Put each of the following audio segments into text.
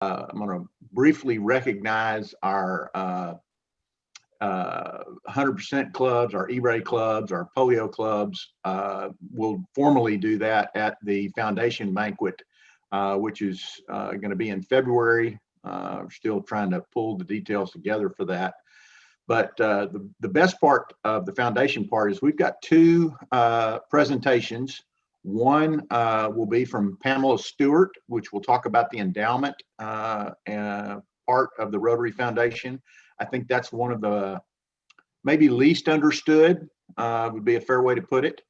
I'm going to briefly recognize our 100% clubs, our E-Ray clubs, our polio clubs. We'll formally do that at the foundation banquet, which is going to be in February. We're still trying to pull the details together for that. But the best part of the foundation part is we've got two presentations. One will be from Pamela Stewart, which will talk about the endowment part of the Rotary Foundation. I think that's one of the maybe least understood, would be a fair way to put it.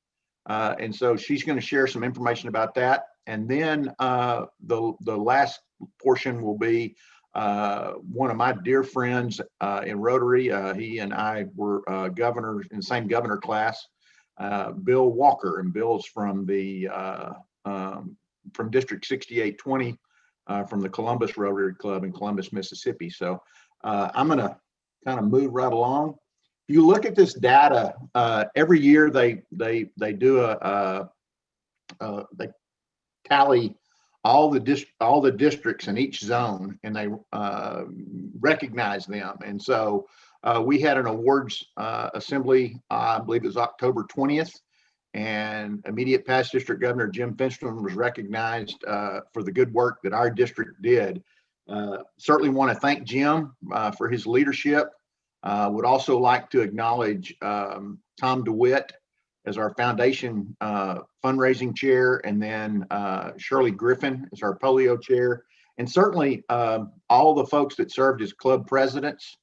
And so she's going to share some information about that. And then the last portion will be one of my dear friends in Rotary. He and I were governors in the same governor class, Bill Walker, and Bill's from the from District 6820 from the Columbus Rotary Club in Columbus, Mississippi. So I'm going to kind of move right along. If you look at this data, every year they do they tally all the districts in each zone, and they recognize them. And so we had an awards assembly, I believe it was October 20th, and immediate past district governor Jim Finstrom was recognized for the good work that our district did. Certainly want to thank Jim for his leadership. Would also like to acknowledge Tom DeWitt as our foundation fundraising chair, and then Shirley Griffin as our polio chair, and certainly all the folks that served as club presidents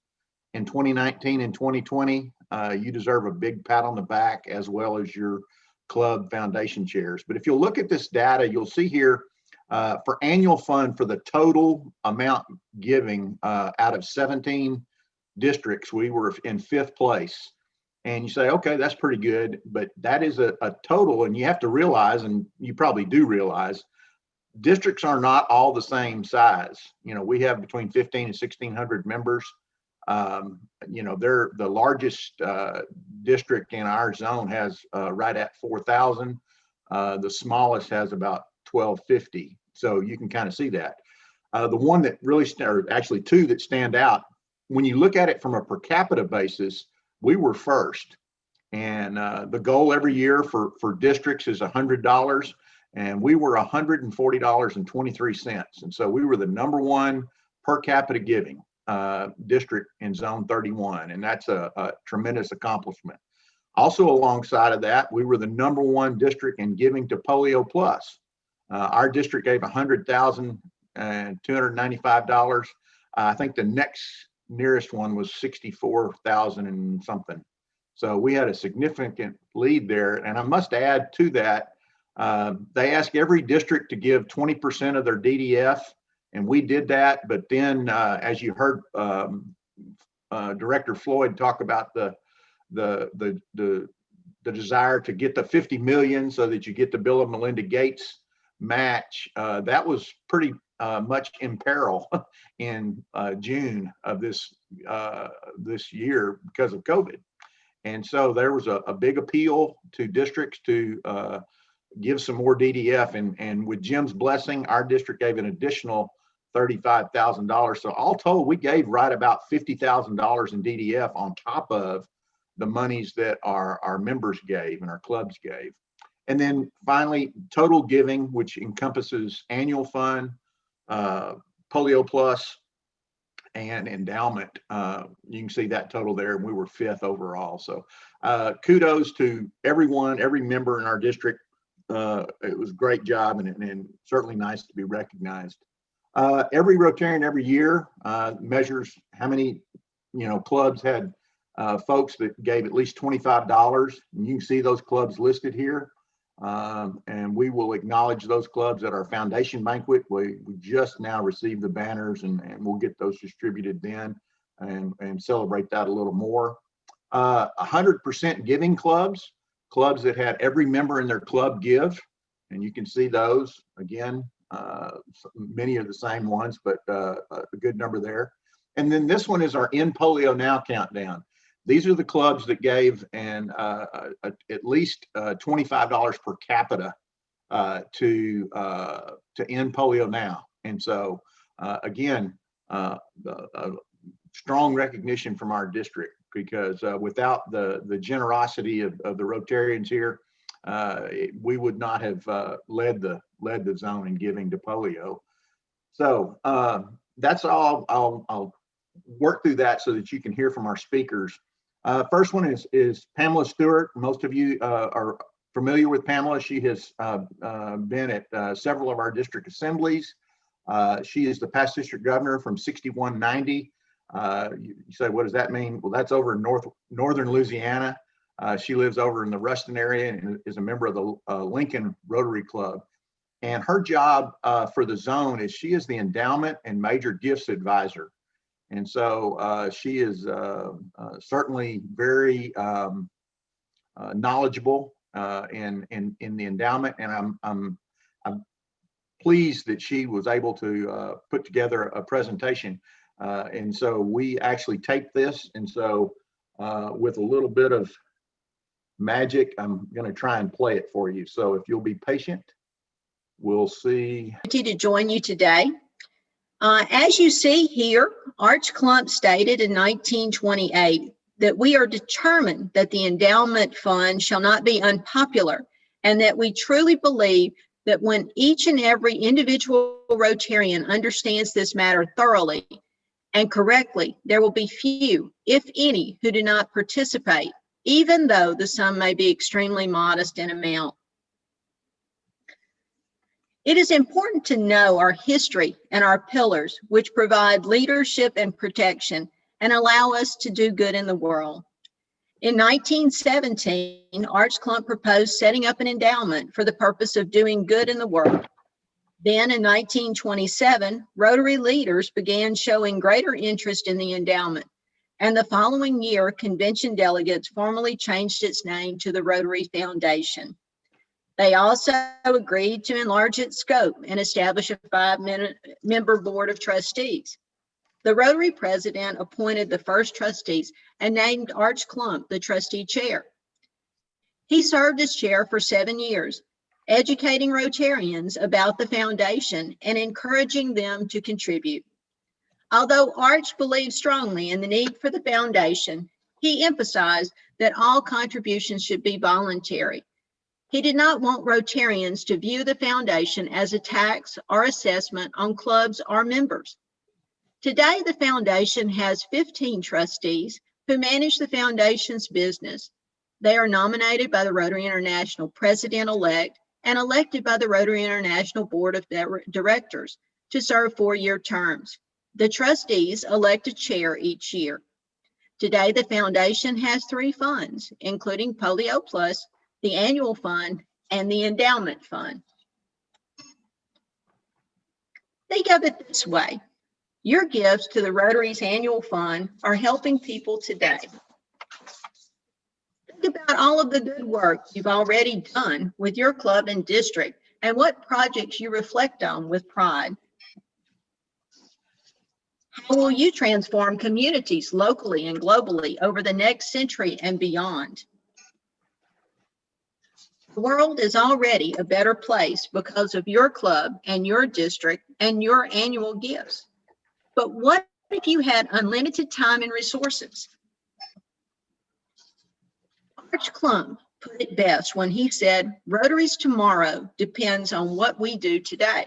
in 2019 and 2020. You deserve a big pat on the back, as well as your club foundation chairs. But if you'll look at this data, you'll see here for annual fund, for the total amount giving out of 17 districts, we were in 5th place. And you say, okay, that's pretty good, but that is a total, and you have to realize, and you probably do realize, districts are not all the same size. You know, we have between 15 and 1,600 members. You know, they're the largest district in our zone has right at 4,000. The smallest has about 1,250. So you can kind of see that. The one that really, or actually two that stand out, when you look at it from a per capita basis, we were first. And the goal every year for districts is $100, and we were $140.23. And so we were the #1 per capita giving district in Zone 31, and that's a tremendous accomplishment. Also alongside of that, we were the #1 district in giving to Polio Plus. Our district gave $100,295. I think the next nearest one was 64,000 and something. So we had a significant lead there. And I must add to that, they ask every district to give 20% of their DDF, and we did that. But then, as you heard Director Floyd talk about the desire to get the 50 million so that you get the Bill and Melinda Gates match, that was pretty much in peril in June of this year because of COVID. And so there was a big appeal to districts to give some more DDF, and with Jim's blessing, our district gave an additional $35,000. So all told, we gave right about $50,000 in DDF on top of the monies that our members gave and our clubs gave. And then finally, total giving, which encompasses annual fund, Polio Plus, and endowment. You can see that total there, and we were 5th overall. So kudos to everyone, every member in our district. It was a great job, and certainly nice to be recognized. Every Rotarian every year measures how many clubs had folks that gave at least $25, and you can see those clubs listed here. And we will acknowledge those clubs at our foundation banquet. We just now received the banners, and we'll get those distributed then and celebrate that a little more. 100% giving clubs that had every member in their club give, and you can see those again. Many are the same ones, but a good number there. And then this one is our End Polio Now countdown. These are the clubs that gave at least $25 per capita to End Polio Now. And so Again, strong recognition from our district, because without the generosity of the Rotarians here, we would not have led the zone in giving to polio. So that's all. I'll work through that so that you can hear from our speakers. First one is Pamela Stewart. Most of you are familiar with Pamela. She has been at several of our district assemblies. She is the past district governor from 6190. You say, what does that mean? Well, that's over in northern Louisiana. She lives over in the Ruston area and is a member of the Lincoln Rotary Club. And her job for the zone is she is the endowment and major gifts advisor. And so she is certainly very knowledgeable in the endowment. And I'm pleased that she was able to put together a presentation. And so we actually taped this. And so with a little bit of magic, I'm going to try and play it for you. So if you'll be patient, we'll see. To join you today. As you see here, Arch Clump stated in 1928 that we are determined that the endowment fund shall not be unpopular, and that we truly believe that when each and every individual Rotarian understands this matter thoroughly and correctly, there will be few, if any, who do not participate, even though the sum may be extremely modest in amount. It is important to know our history and our pillars, which provide leadership and protection and allow us to do good in the world. In 1917, Arch Clump proposed setting up an endowment for the purpose of doing good in the world. Then in 1927, Rotary leaders began showing greater interest in the endowment, and the following year, convention delegates formally changed its name to the Rotary Foundation. They also agreed to enlarge its scope and establish a 5-member board of trustees. The Rotary president appointed the first trustees and named Arch Clump the trustee chair. He served as chair for 7 years, educating Rotarians about the foundation and encouraging them to contribute. Although Arch believed strongly in the need for the foundation, he emphasized that all contributions should be voluntary. He did not want Rotarians to view the foundation as a tax or assessment on clubs or members. Today, the foundation has 15 trustees who manage the foundation's business. They are nominated by the Rotary International president-elect and elected by the Rotary International Board of Directors to serve 4-year terms. The trustees elect a chair each year. Today, the foundation has 3 funds, including Polio Plus, the annual fund, and the endowment fund. Think of it this way. Your gifts to the Rotary's annual fund are helping people today. Think about all of the good work you've already done with your club and district and what projects you reflect on with pride. How will you transform communities locally and globally over the next century and beyond? The world is already a better place because of your club and your district and your annual gifts. But what if you had unlimited time and resources? Arch Clump put it best when he said, Rotary's tomorrow depends on what we do today.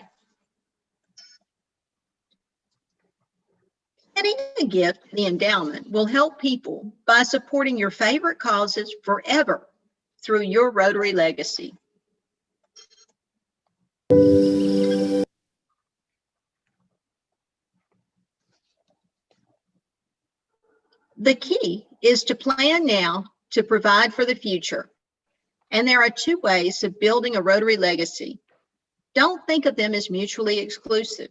Getting a gift to the endowment will help people by supporting your favorite causes forever through your Rotary legacy. The key is to plan now to provide for the future. And there are 2 ways of building a Rotary legacy. Don't think of them as mutually exclusive.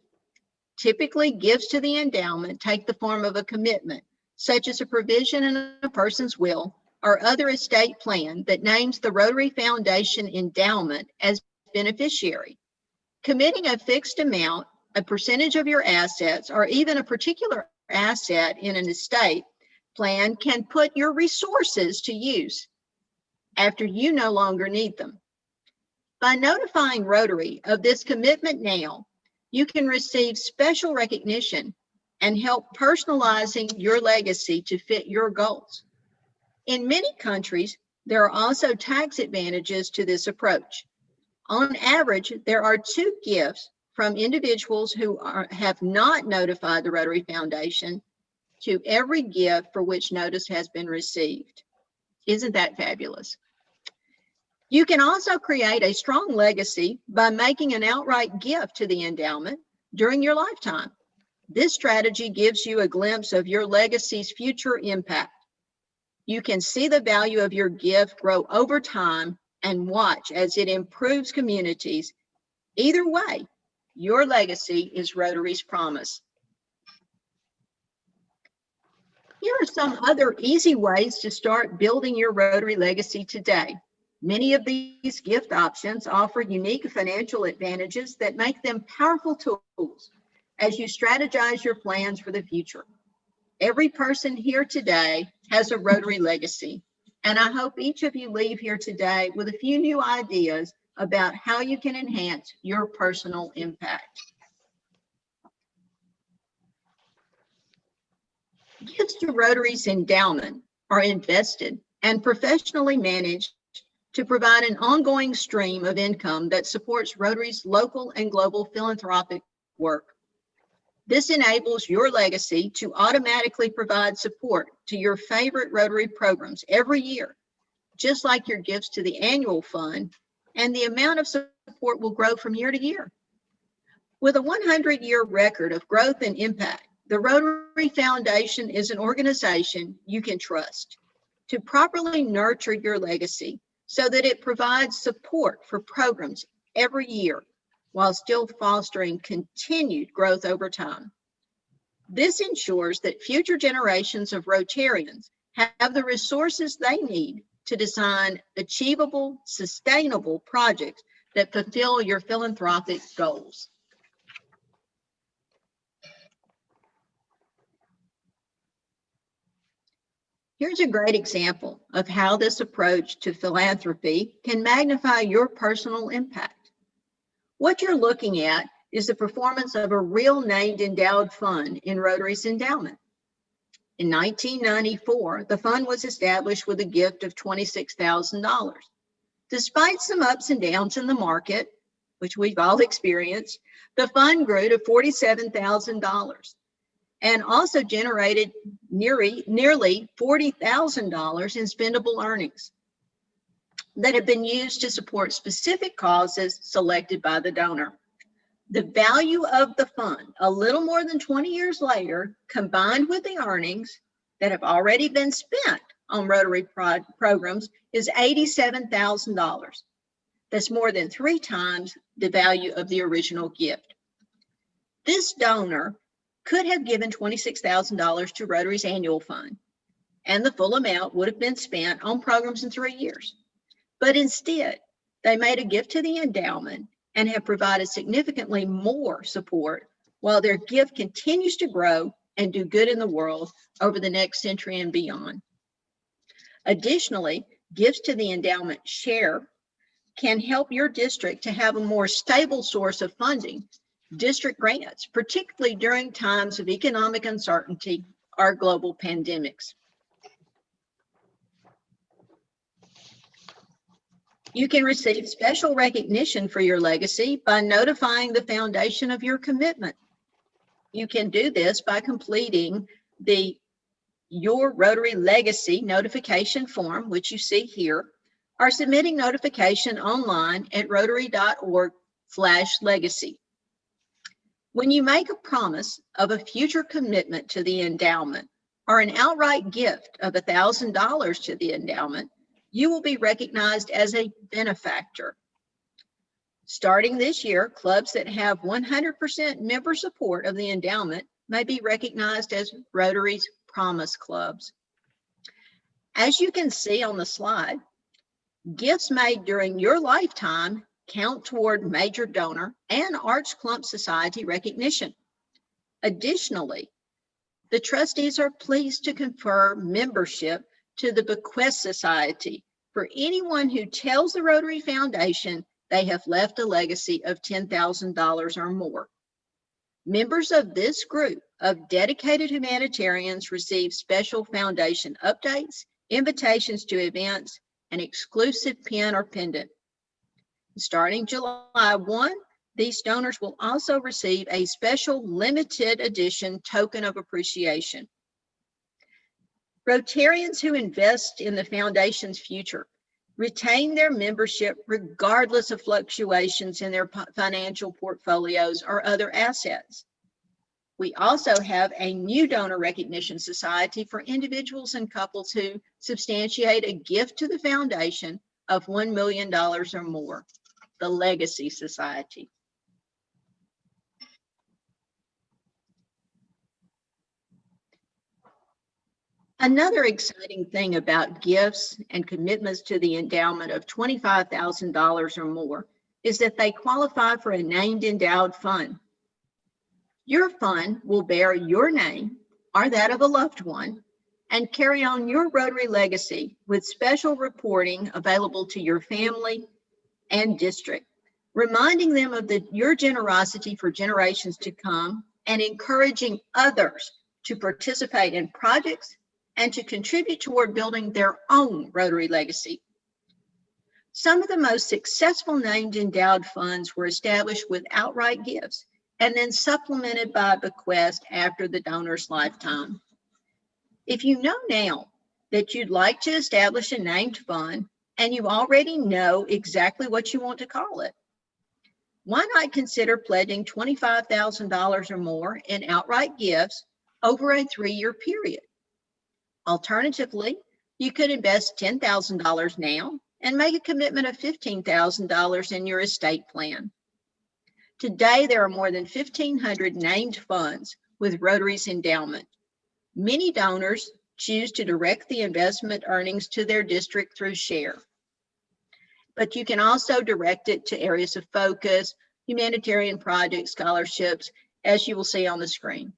Typically, gifts to the endowment take the form of a commitment, such as a provision in a person's will or other estate plan that names the Rotary Foundation endowment as beneficiary. Committing a fixed amount, a percentage of your assets, or even a particular asset in an estate plan can put your resources to use after you no longer need them. By notifying Rotary of this commitment now, You can receive special recognition and help personalizing your legacy to fit your goals. In many countries, there are also tax advantages to this approach. On average, there are 2 gifts from individuals who have not notified the Rotary Foundation to every gift for which notice has been received. Isn't that fabulous? You can also create a strong legacy by making an outright gift to the endowment during your lifetime. This strategy gives you a glimpse of your legacy's future impact. You can see the value of your gift grow over time and watch as it improves communities. Either way, your legacy is Rotary's promise. Here are some other easy ways to start building your Rotary legacy today. Many of these gift options offer unique financial advantages that make them powerful tools as you strategize your plans for the future. Every person here today has a Rotary legacy, and I hope each of you leave here today with a few new ideas about how you can enhance your personal impact. Gifts to Rotary's endowment are invested and professionally managed to provide an ongoing stream of income that supports Rotary's local and global philanthropic work. This enables your legacy to automatically provide support to your favorite Rotary programs every year, just like your gifts to the annual fund, and the amount of support will grow from year to year. With a 100-year record of growth and impact, the Rotary Foundation is an organization you can trust to properly nurture your legacy so that it provides support for programs every year while still fostering continued growth over time. This ensures that future generations of Rotarians have the resources they need to design achievable, sustainable projects that fulfill your philanthropic goals. Here's a great example of how this approach to philanthropy can magnify your personal impact. What you're looking at is the performance of a real named endowed fund in Rotary's endowment. In 1994, the fund was established with a gift of $26,000. Despite some ups and downs in the market, which we've all experienced, the fund grew to $47,000 and also generated nearly $40,000 in spendable earnings that have been used to support specific causes selected by the donor. The value of the fund, a little more than 20 years later, combined with the earnings that have already been spent on Rotary programs, is $87,000. That's more than 3 times the value of the original gift. This donor could have given $26,000 to Rotary's annual fund, and the full amount would have been spent on programs in 3 years. But instead, they made a gift to the endowment and have provided significantly more support while their gift continues to grow and do good in the world over the next century and beyond. Additionally, gifts to the endowment share can help your district to have a more stable source of funding. District grants, particularly during times of economic uncertainty or global pandemics. You can receive special recognition for your legacy by notifying the foundation of your commitment. You can do this by completing the Your Rotary Legacy notification form, which you see here, or submitting notification online at rotary.org/legacy. When you make a promise of a future commitment to the endowment or an outright gift of $1,000 to the endowment, you will be recognized as a benefactor. Starting this year, clubs that have 100% member support of the endowment may be recognized as Rotary's Promise Clubs. As you can see on the slide, gifts made during your lifetime count toward major donor and Arch Clump Society recognition. Additionally, the trustees are pleased to confer membership to the Bequest Society for anyone who tells the Rotary Foundation they have left a legacy of $10,000 or more. Members of this group of dedicated humanitarians receive special foundation updates, invitations to events, and exclusive pin or pendant. Starting July 1, these donors will also receive a special limited edition token of appreciation. Rotarians who invest in the foundation's future retain their membership regardless of fluctuations in their financial portfolios or other assets. We also have a new donor recognition society for individuals and couples who substantiate a gift to the foundation of $1 million or more, the Legacy Society. Another exciting thing about gifts and commitments to the endowment of $25,000 or more is that they qualify for a named endowed fund. Your fund will bear your name or that of a loved one and carry on your Rotary legacy with special reporting available to your family and district, reminding them of your generosity for generations to come and encouraging others to participate in projects and to contribute toward building their own Rotary legacy. Some of the most successful named endowed funds were established with outright gifts and then supplemented by a bequest after the donor's lifetime. If you know now that you'd like to establish a named fund and you already know exactly what you want to call it, why not consider pledging $25,000 or more in outright gifts over a 3-year period? Alternatively, you could invest $10,000 now and make a commitment of $15,000 in your estate plan. Today, there are more than 1,500 named funds with Rotary's endowment. Many donors choose to direct the investment earnings to their district through share. But you can also direct it to areas of focus, humanitarian projects, scholarships, as you will see on the screen.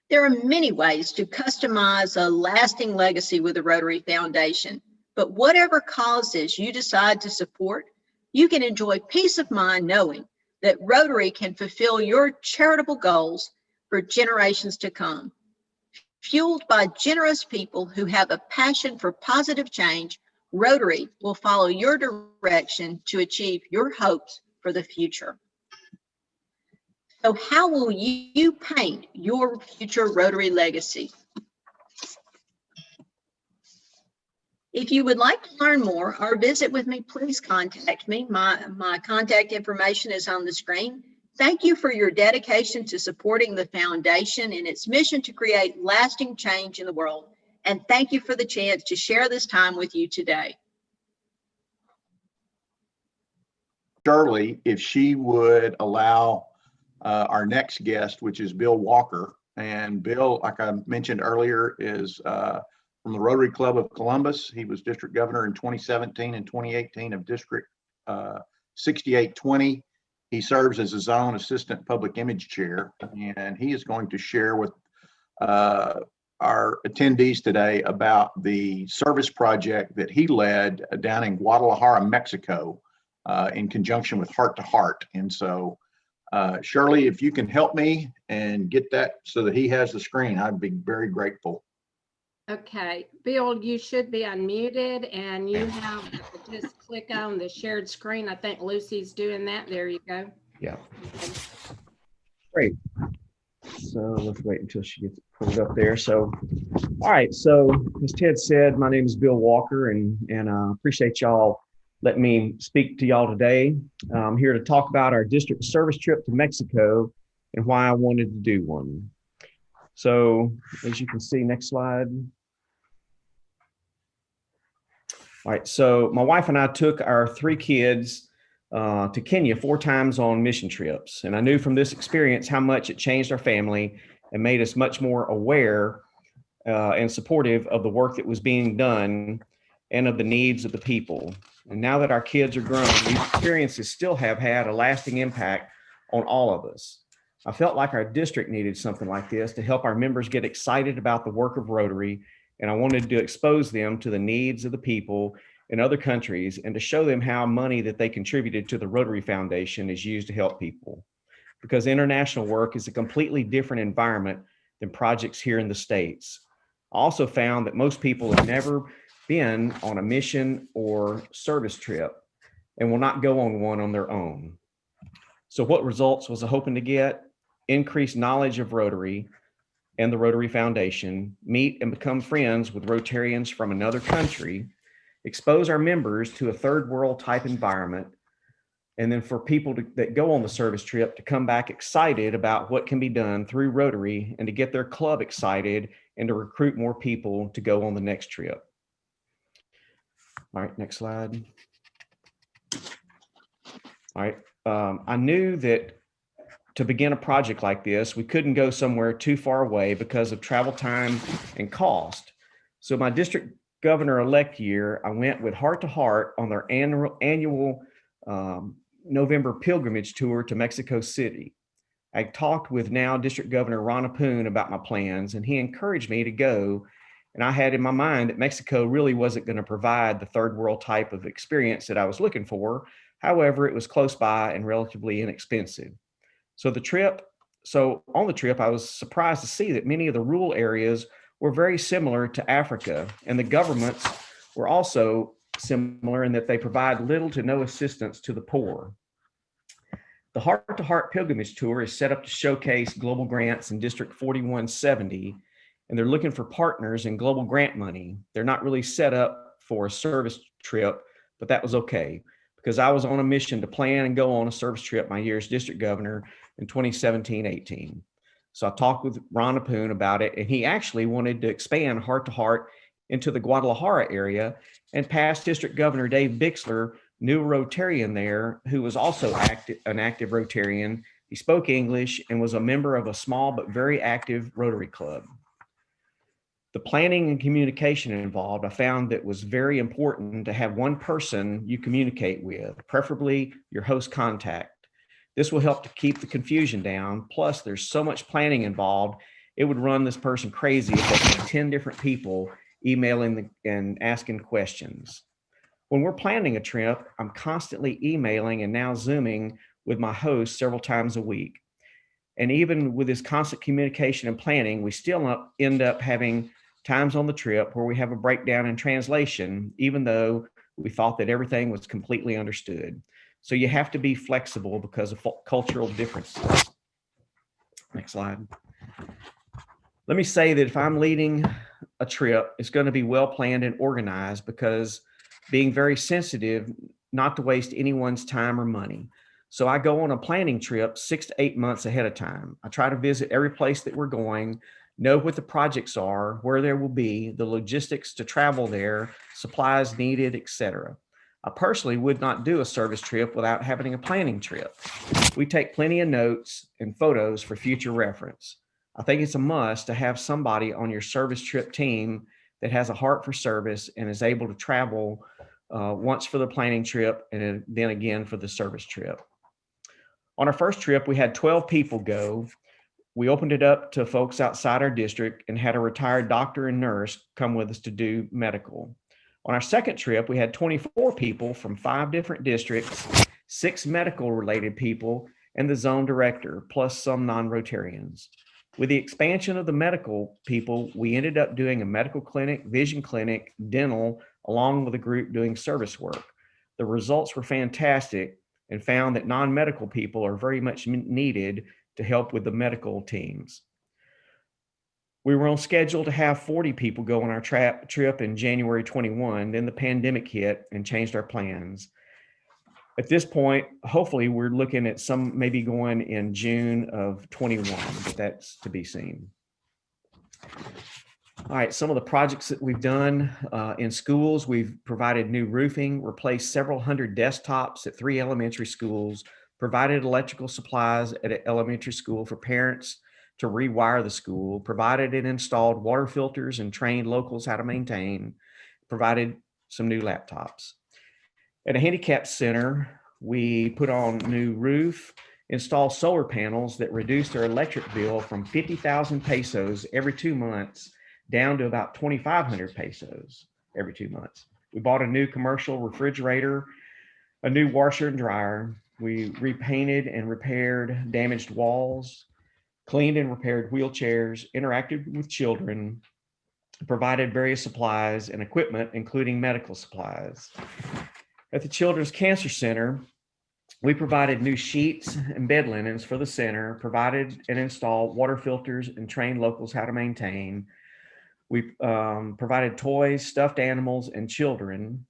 There are many ways to customize a lasting legacy with the Rotary Foundation, but whatever causes you decide to support, you can enjoy peace of mind knowing that Rotary can fulfill your charitable goals for generations to come. Fueled by generous people who have a passion for positive change, Rotary will follow your direction to achieve your hopes for the future. So how will you paint your future Rotary legacy? If you would like to learn more or visit with me, please contact me. My contact information is on the screen. Thank you for your dedication to supporting the foundation in its mission to create lasting change in the world. And thank you for the chance to share this time with you today. Shirley, if she would allow our next guest, which is Bill Walker. And Bill, like I mentioned earlier, is from the Rotary Club of Columbus. He was district governor in 2017 and 2018 of District 6820. He serves as his own assistant public image chair, and he is going to share with our attendees today about the service project that he led down in Guadalajara, Mexico, in conjunction with Heart to Heart. And so Shirley, if you can help me and get that so that he has the screen, I'd be very grateful. Okay, Bill, you should be unmuted and you have to just click on the shared screen. I think Lucy's doing that. There you go. Yeah. Great. So let's wait until she gets pulled up there. So, all right. So as Ted said, my name is Bill Walker, and I appreciate y'all letting me speak to y'all today. I'm here to talk about our district service trip to Mexico and why I wanted to do one. So as you can see, next slide. All right, so my wife and I took our 3 kids to Kenya 4 times on mission trips. And I knew from this experience how much it changed our family and made us much more aware and supportive of the work that was being done and of the needs of the people. And now that our kids are grown, these experiences still have had a lasting impact on all of us. I felt like our district needed something like this to help our members get excited about the work of Rotary, and I wanted to expose them to the needs of the people in other countries and to show them how money that they contributed to the Rotary Foundation is used to help people. Because international work is a completely different environment than projects here in the States. I also found that most people have never been on a mission or service trip and will not go on one on their own. So what results was I hoping to get? Increased knowledge of Rotary and the Rotary Foundation, meet and become friends with Rotarians from another country, expose our members to a third world type environment, and then for people that go on the service trip to come back excited about what can be done through Rotary and to get their club excited and to recruit more people to go on the next trip. All right, next slide. All right, I knew that to begin a project like this, we couldn't go somewhere too far away because of travel time and cost. So my district governor-elect year, I went with Heart to Heart on their annual November pilgrimage tour to Mexico City. I talked with now District Governor Ron Apoon about my plans, and he encouraged me to go. And I had in my mind that Mexico really wasn't going to provide the third world type of experience that I was looking for. However, it was close by and relatively inexpensive. So on the trip, I was surprised to see that many of the rural areas were very similar to Africa, and the governments were also similar in that they provide little to no assistance to the poor. The Heart to Heart Pilgrimage Tour is set up to showcase global grants in District 4170, and they're looking for partners in global grant money. They're not really set up for a service trip, but that was okay because I was on a mission to plan and go on a service trip my year as district governor in 2017-18. So I talked with Ron Apoon about it, and he actually wanted to expand Heart to Heart into the Guadalajara area, and past District Governor Dave Bixler knew a Rotarian there who was also an active Rotarian. He spoke English and was a member of a small but very active Rotary Club. The planning and communication involved, I found that was very important to have one person you communicate with, preferably your host contact. This will help to keep the confusion down. Plus, there's so much planning involved, it would run this person crazy if they had 10 different people emailing and asking questions. When we're planning a trip, I'm constantly emailing and now Zooming with my host several times a week. And even with this constant communication and planning, we still end up having times on the trip where we have a breakdown in translation, even though we thought that everything was completely understood. So you have to be flexible because of cultural differences. Next slide. Let me say that if I'm leading a trip, it's going to be well planned and organized, because being very sensitive not to waste anyone's time or money. So I go on a planning trip 6 to 8 months ahead of time. I try to visit every place that we're going, know what the projects are, where there will be, the logistics to travel there, supplies needed, etc. I personally would not do a service trip without having a planning trip. We take plenty of notes and photos for future reference. I think it's a must to have somebody on your service trip team that has a heart for service and is able to travel once for the planning trip and then again for the service trip. On our first trip, we had 12 people go. We opened it up to folks outside our district and had a retired doctor and nurse come with us to do medical. On our second trip, we had 24 people from 5 different districts, 6 medical related people, and the zone director, plus some non-Rotarians. With the expansion of the medical people, we ended up doing a medical clinic, vision clinic, dental, along with a group doing service work. The results were fantastic and found that non-medical people are very much needed to help with the medical teams. We were on schedule to have 40 people go on our trip in January 21. Then the pandemic hit and changed our plans. At this point, hopefully we're looking at some maybe going in June of 21, but that's to be seen. All right, some of the projects that we've done in schools, we've provided new roofing, replaced several hundred desktops at 3 elementary schools, provided electrical supplies at an elementary school for parents to rewire the school, provided and installed water filters and trained locals how to maintain, provided some new laptops. At a handicap center, we put on new roof, installed solar panels that reduced their electric bill from 50,000 pesos every 2 months down to about 2,500 pesos every 2 months. We bought a new commercial refrigerator, a new washer and dryer. We repainted and repaired damaged walls, cleaned and repaired wheelchairs, interacted with children, provided various supplies and equipment, including medical supplies. At the Children's Cancer Center, we provided new sheets and bed linens for the center, provided and installed water filters, and trained locals how to maintain. We provided toys, stuffed animals, and children.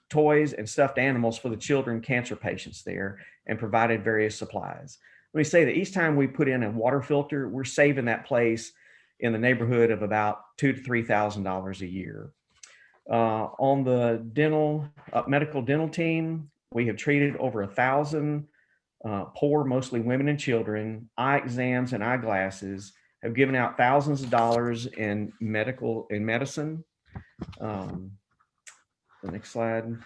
Toys and stuffed animals for the children cancer patients there, and provided various supplies. Let me say that each time we put in a water filter, we're saving that place in the neighborhood of about $2,000 to $3,000 a year. On the medical dental team, we have treated over 1,000 poor, mostly women and children, eye exams and eyeglasses, have given out thousands of dollars in medicine. The next slide.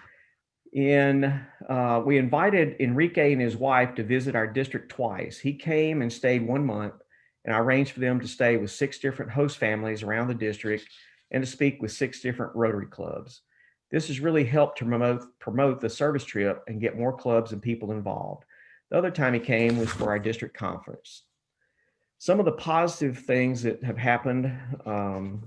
We invited Enrique and his wife to visit our district twice. He came and stayed 1 month, and I arranged for them to stay with 6 different host families around the district and to speak with 6 different Rotary clubs. This has really helped to promote the service trip and get more clubs and people involved. The other time he came was for our district conference. Some of the positive things that have happened, on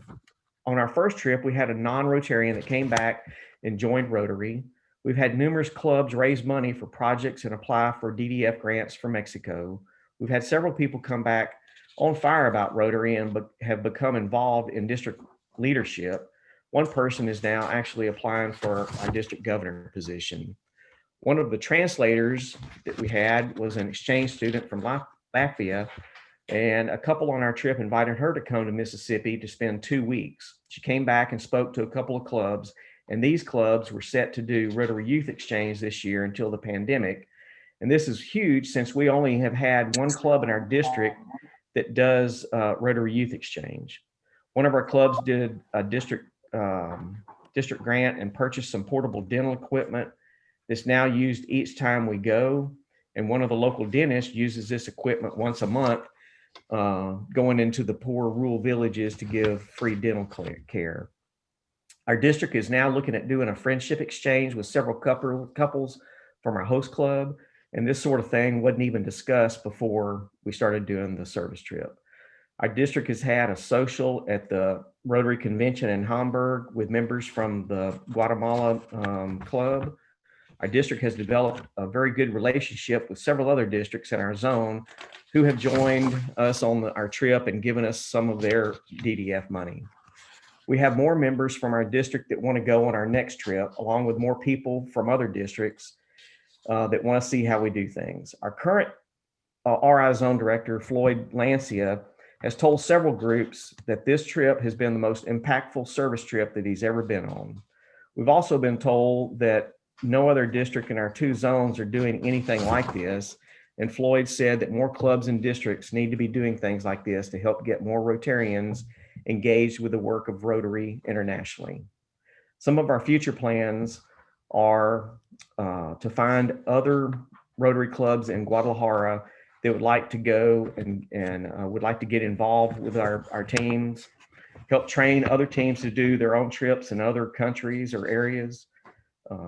our first trip, we had a non-Rotarian that came back and joined Rotary. We've had numerous clubs raise money for projects and apply for DDF grants for Mexico. We've had several people come back on fire about Rotary and have become involved in district leadership. One person is now actually applying for our district governor position. One of the translators that we had was an exchange student from Latvia, and a couple on our trip invited her to come to Mississippi to spend 2 weeks. She came back and spoke to a couple of clubs, and these clubs were set to do Rotary Youth Exchange this year until the pandemic. And this is huge since we only have had 1 club in our district that does Rotary Youth Exchange. One of our clubs did a district grant and purchased some portable dental equipment that's now used each time we go. And one of the local dentists uses this equipment once a month, going into the poor rural villages to give free dental care. Our district is now looking at doing a friendship exchange with several couples from our host club. And this sort of thing wasn't even discussed before we started doing the service trip. Our district has had a social at the Rotary Convention in Hamburg with members from the Guatemala club. Our district has developed a very good relationship with several other districts in our zone who have joined us on our trip and given us some of their DDF money. We have more members from our district that want to go on our next trip, along with more people from other districts that want to see how we do things. Our current RI Zone Director, Floyd Lancia, has told several groups that this trip has been the most impactful service trip that he's ever been on. We've also been told that no other district in our 2 zones are doing anything like this. And Floyd said that more clubs and districts need to be doing things like this to help get more Rotarians engaged with the work of Rotary internationally. Some of our future plans are to find other Rotary clubs in Guadalajara that would like to go and would like to get involved with our teams, help train other teams to do their own trips in other countries or areas.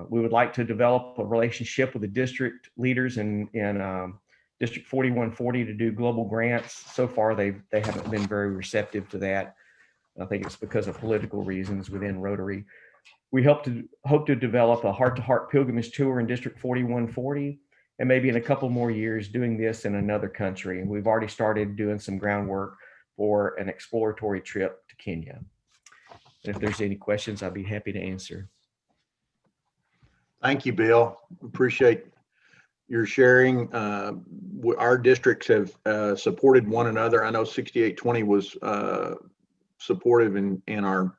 We would like to develop a relationship with the district leaders in District 4140 to do global grants. So far, they haven't been very receptive to that. I think it's because of political reasons within Rotary. We hope to develop a heart-to-heart pilgrimage tour in District 4140, and maybe in a couple more years doing this in another country. And we've already started doing some groundwork for an exploratory trip to Kenya. And if there's any questions, I'd be happy to answer. Thank you, Bill. Appreciate your sharing. Our districts have supported one another. I know 6820 was supportive in our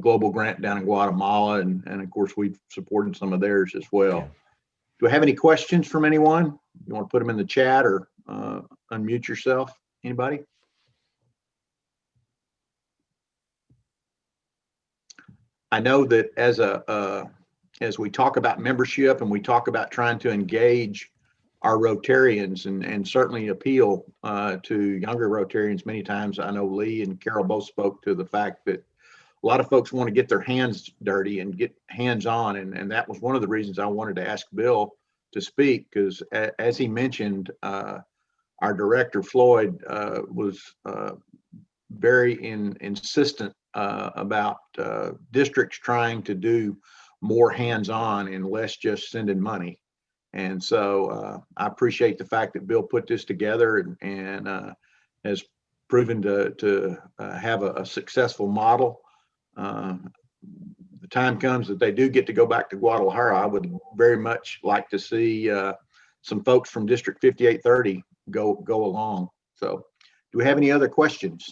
global grant down in Guatemala, and of course we've supported some of theirs as well. Yeah. Do I have any questions from anyone? You want to put them in the chat or unmute yourself? Anybody? I know that as we talk about membership and we talk about trying to engage our Rotarians and certainly appeal to younger Rotarians, many times I know Lee and Carol both spoke to the fact that a lot of folks want to get their hands dirty and get hands-on, and that was one of the reasons I wanted to ask Bill to speak, because as he mentioned, our director Floyd was very insistent about districts trying to do more hands-on and less just sending money. And so I appreciate the fact that Bill put this together and has proven to have a successful model. The time comes that they do get to go back to Guadalajara, I would very much like to see some folks from District 5830 go along. So do we have any other questions?